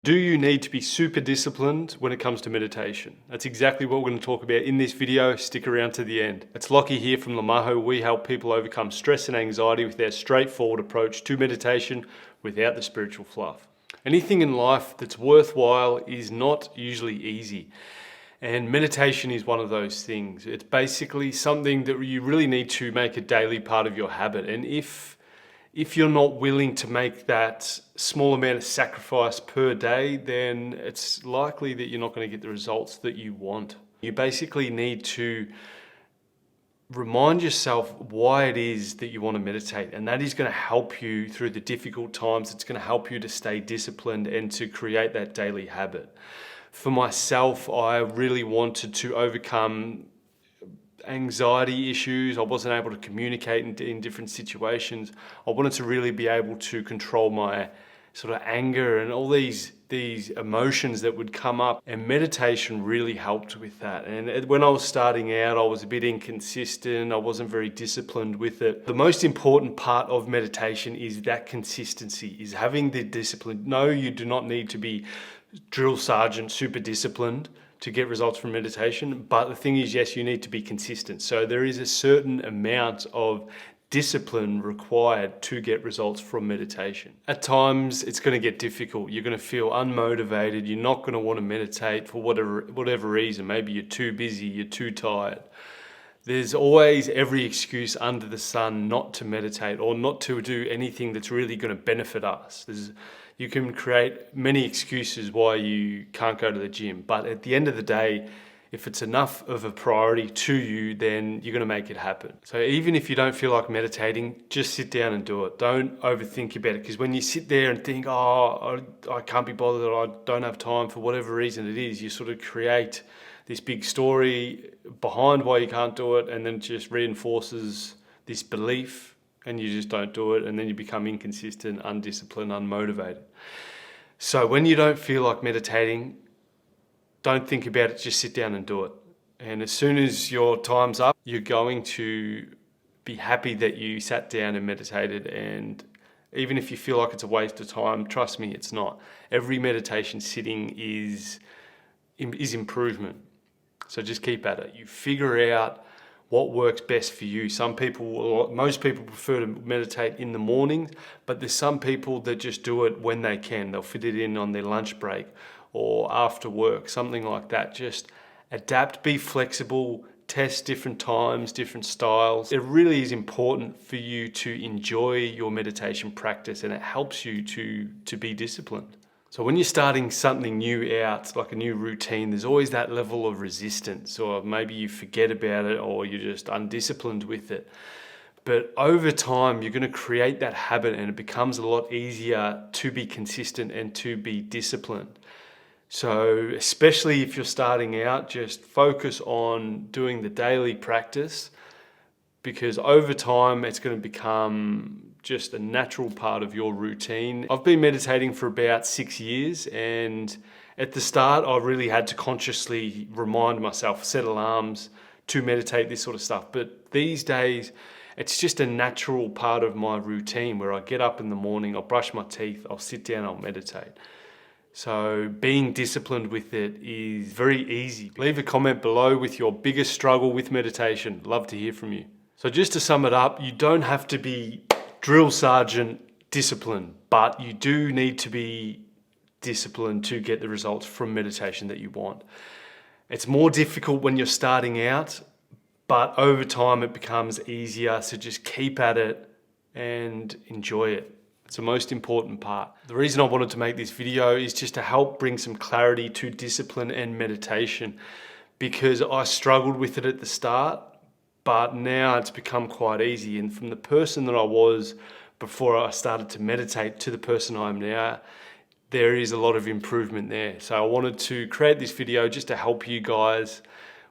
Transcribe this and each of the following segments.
Do you need to be super disciplined when it comes to meditation? That's exactly what we're going to talk about in this video. Stick around to the end. It's Lockie here from Lamaho. We help people overcome stress and anxiety with our straightforward approach to meditation without the spiritual fluff. Anything in life that's worthwhile is not usually easy. And meditation is one of those things. It's basically something that you really need to make a daily part of your habit. And if you're not willing to make that small amount of sacrifice per day, then it's likely that you're not going to get the results that you want. You basically need to remind yourself why it is that you want to meditate, and that is going to help you through the difficult times. It's going to help you to stay disciplined and to create that daily habit. For myself, I really wanted to overcome anxiety issues. I wasn't able to communicate in different situations. I wanted to really be able to control my sort of anger and all these emotions that would come up, and meditation really helped with that. And when I was starting out, I was a bit inconsistent. I wasn't very disciplined with it. The most important part of meditation is that consistency, is having the discipline. No, you do not need to be drill sergeant super disciplined to get results from meditation. But the thing is, yes, you need to be consistent. So there is a certain amount of discipline required to get results from meditation. At times, it's going to get difficult. You're going to feel unmotivated. You're not going to want to meditate for whatever reason. Maybe you're too busy, you're too tired. There's always every excuse under the sun not to meditate or not to do anything that's really going to benefit us. You can create many excuses why you can't go to the gym, but at the end of the day, if it's enough of a priority to you, then you're going to make it happen. So even if you don't feel like meditating, just sit down and do it. Don't overthink about it, because when you sit there and think, oh, I can't be bothered, or I don't have time for whatever reason it is, you sort of create this big story behind why you can't do it, and then it just reinforces this belief, and you just don't do it, and then you become inconsistent, undisciplined, unmotivated. So when you don't feel like meditating, don't think about it, just sit down and do it. And as soon as your time's up, you're going to be happy that you sat down and meditated. And even if you feel like it's a waste of time, trust me, it's not. Every meditation sitting is improvement. So just keep at it. You figure out what works best for you. Most people prefer to meditate in the morning, but there's some people that just do it when they can. They'll fit it in on their lunch break or after work, something like that. Just adapt, be flexible, test different times, different styles. It really is important for you to enjoy your meditation practice, and it helps you to be disciplined. So when you're starting something new out, like a new routine, there's always that level of resistance, or maybe you forget about it, or you're just undisciplined with it. But over time, you're going to create that habit, and it becomes a lot easier to be consistent and to be disciplined. So especially if you're starting out, just focus on doing the daily practice, because over time, it's going to become just a natural part of your routine. I've been meditating for about 6 years, and at the start I really had to consciously remind myself, set alarms to meditate, this sort of stuff. But these days it's just a natural part of my routine, where I get up in the morning, I'll brush my teeth, I'll sit down, I'll meditate. So being disciplined with it is very easy. Leave a comment below with your biggest struggle with meditation. Love to hear from you. So just to sum it up, you don't have to be drill sergeant discipline, but you do need to be disciplined to get the results from meditation that you want. It's more difficult when you're starting out, but over time it becomes easier. So just keep at it and enjoy it. It's the most important part. The reason I wanted to make this video is just to help bring some clarity to discipline and meditation, because I struggled with it at the start, but now it's become quite easy. And from the person that I was before I started to meditate to the person I am now, there is a lot of improvement there. So I wanted to create this video just to help you guys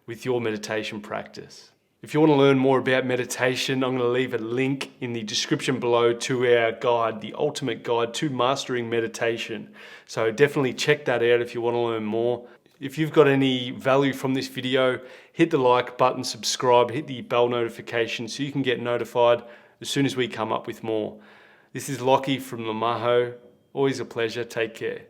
with your meditation practice. If you want to learn more about meditation, I'm going to leave a link in the description below to our guide, the ultimate guide to mastering meditation. So definitely check that out if you want to learn more. If you've got any value from this video, hit the like button, subscribe, hit the bell notification so you can get notified as soon as we come up with more. This is Lockie from Lamaho. Always a pleasure. Take care.